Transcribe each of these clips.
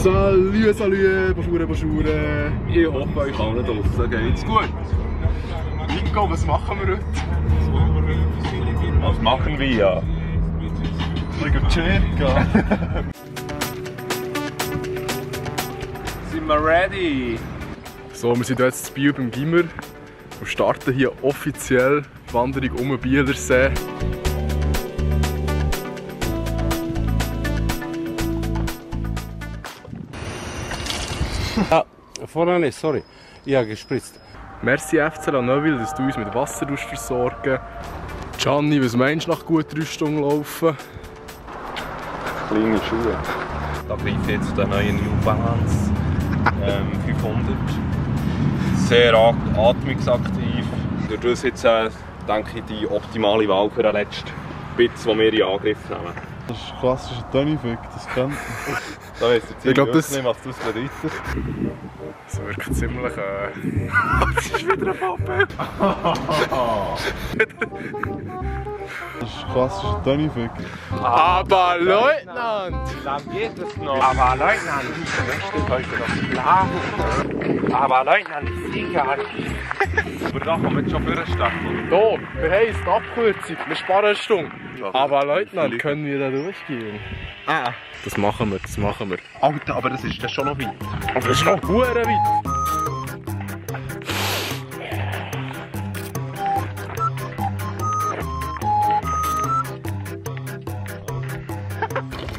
Salut, salut, bonjour, bonjour. Ich hoffe, euch allen draussen geht's gut. Nico, was machen wir heute? Was machen wir ja? Wir gehen checken. Sind wir ready? So, wir sind jetzt in Biel beim Gimmer und starten hier offiziell die Wanderung um den Bielersee. Ah, vorne, sorry. Ich habe gespritzt. Merci FC La Neuville, dass du uns mit Wasser versorgen. Gianni, was meinst du nach gut 3 Stunden laufen? Kleine Schuhe. Da greife ich jetzt den neuen New Balance 500. Sehr atmungsaktiv. Durch das jetzt denke ich die optimale Wahl für den letzten Bits, den wir in Angriff nehmen. Das ist klassischer Tönifig, das kennt man. Da weiss der Ich glaube, das nicht, was das bedeutet. Das wirkt ziemlich. Das ist wieder ein Pappe. Das ist klassischer Tönifig. Aber Leutnant! Wie lange geht es noch? Aber Leutnant, ich möchte heute noch schlafen. Aber Leutnant, ist egal. Aber da kommen wir schon für eine Stadt. So, wir haben die Abkürzung, wir sparen eine Stunde. Aber Leutnant, können wir da durchgehen? Ah. Das machen wir, das machen wir. Alter, aber das ist schon noch weit. Aber das ist noch verdammt weit.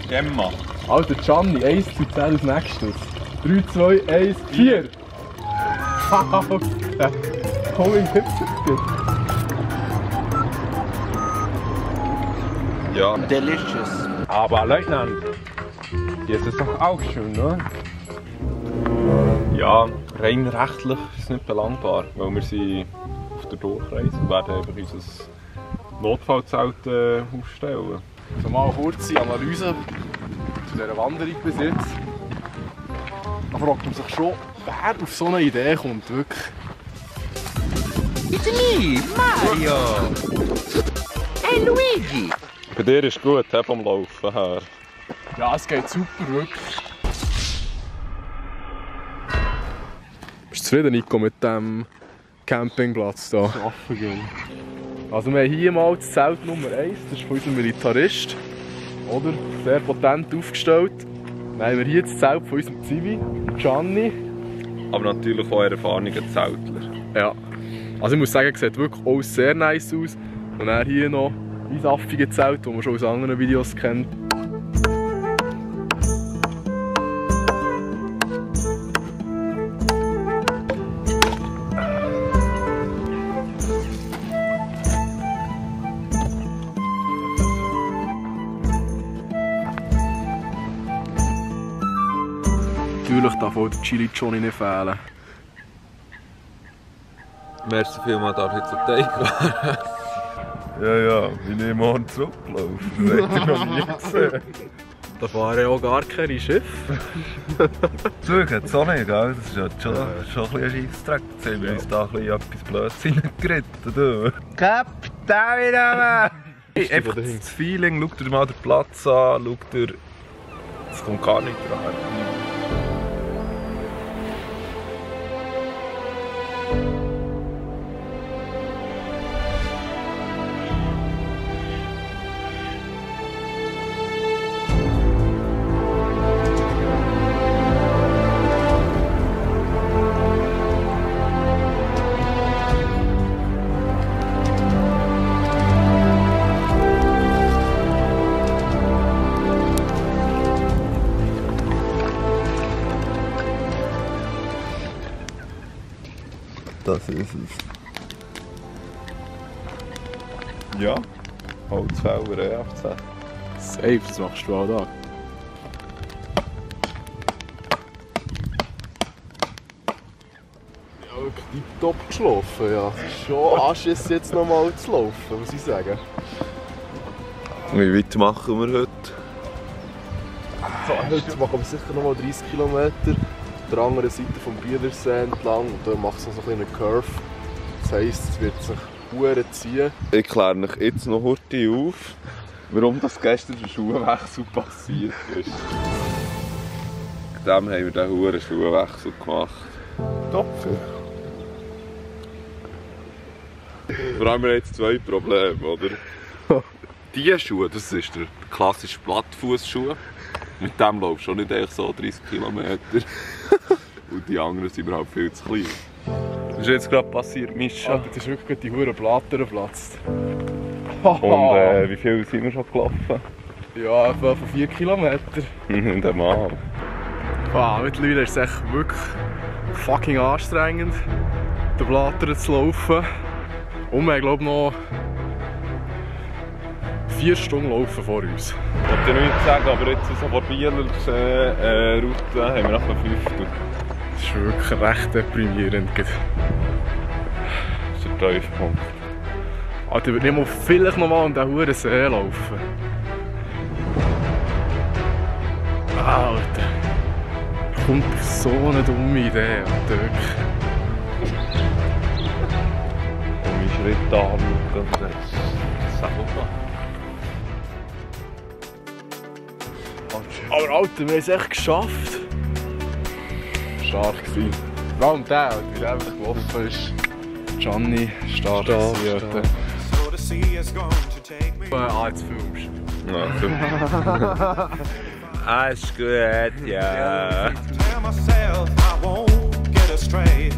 Gemma. Alter Gianni, 1 zu 10 als nächstes. 3, 2, 1, 4. Alter, komm in den Ja. Delicious. Aber Leutnant, jetzt ist doch auch schön, ne? Ja, rein rechtlich ist es nicht belangbar, weil wir sind auf der Durchreise und werden einfach unser Notfallzelt aufstellen. So, mal eine kurze Analyse zu dieser Wanderung bis jetzt. Da fragt man sich schon, wer auf so eine Idee kommt, wirklich. It's me, Mario. Hey Luigi. Bei dir ist gut, vom Laufen her. Ja, es geht super, wirklich. Bist du zufrieden, Nico, mit dem Campingplatz hier? Schaffen gehen. Also wir haben hier mal das Zelt Nummer 1, das ist von unserem Militarist. Oder? Sehr potent aufgestellt. Dann haben wir hier das Zelt von unserem Zivi, Gianni. Aber natürlich auch ein erfahrener Zeltler. Ja. Also ich muss sagen, es sieht wirklich auch sehr nice aus. Und dann hier noch mein affiges Zelt, das man schon aus anderen Videos kennt. Natürlich darf auch der Chili Johnny nicht fehlen. Merci vielmals, darf ich zur Teig. Ja, wie ich morgen zurücklaufe. Das habt ihr noch nie gesehen. Da fahren ja auch gar keine Schiffe. Zug hat es auch nicht, gell? Das ist ja schon ein bisschen ein Scheissdreck. Jetzt haben wir uns da ein bisschen etwas Blödes reingeritten. Kapitän! Einfach das Feeling, schaut dir mal den Platz an, schaut dir... Es kommt gar nicht dran. Das ist es. Ja, Holzfäller EFZ. Safe, das machst du auch da. Ja, wirklich tiptop geschlafen, ja. Es ist schon Anschiss jetzt nochmal zu laufen, muss ich sagen. Wie weit machen wir heute? So, heute machen wir sicher nochmal 30 Kilometer. Auf der anderen Seite vom Bielersee entlang und dann macht es noch so einen kleinen Curve. Das heisst, es wird sich Huren ziehen. Ich kläre euch jetzt noch heute auf, warum das gestern der Schuhwechsel passiert ist. dem haben wir den hohen Schuhwechsel gemacht. Topfer. Vor allem haben wir jetzt zwei Probleme, oder? Diese Schuhe, das ist der klassische Plattfußschuh. Mit dem laufst du schon nicht echt so 30 km. Und die anderen sind überhaupt viel zu klein. Das ist jetzt gerade passiert, Mischa. Jetzt ist wirklich die hure Blatter geplatzt. Und wie viel sind wir schon gelaufen? Ja, etwa von 4 Kilometer. Der Mann. Mittlerweile ist es echt wirklich fucking anstrengend, den Blatter zu laufen. Und wir haben, glaube ich, noch 4 Stunden laufen vor uns. Ich wollte nichts sagen, aber jetzt so vor Bieler Route haben wir nach 5. Das ist wirklich recht deprimierend. Das ist der Tiefpunkt. Alter, ich würde nicht mal vielleicht noch mal an diesen huren See laufen. Alter. Kommt auf so eine dumme Idee, Alter, wirklich. Meine Schritte anschauen, das ist sauber. Aber Alter, wir haben es echt geschafft. Stark gewesen. Vor allem der, wie der einfach gelaufen ist. Gianni, stark gewesen. Jetzt filmst du. Ja, super. Alles gut, ja. Tell myself I won't get astray.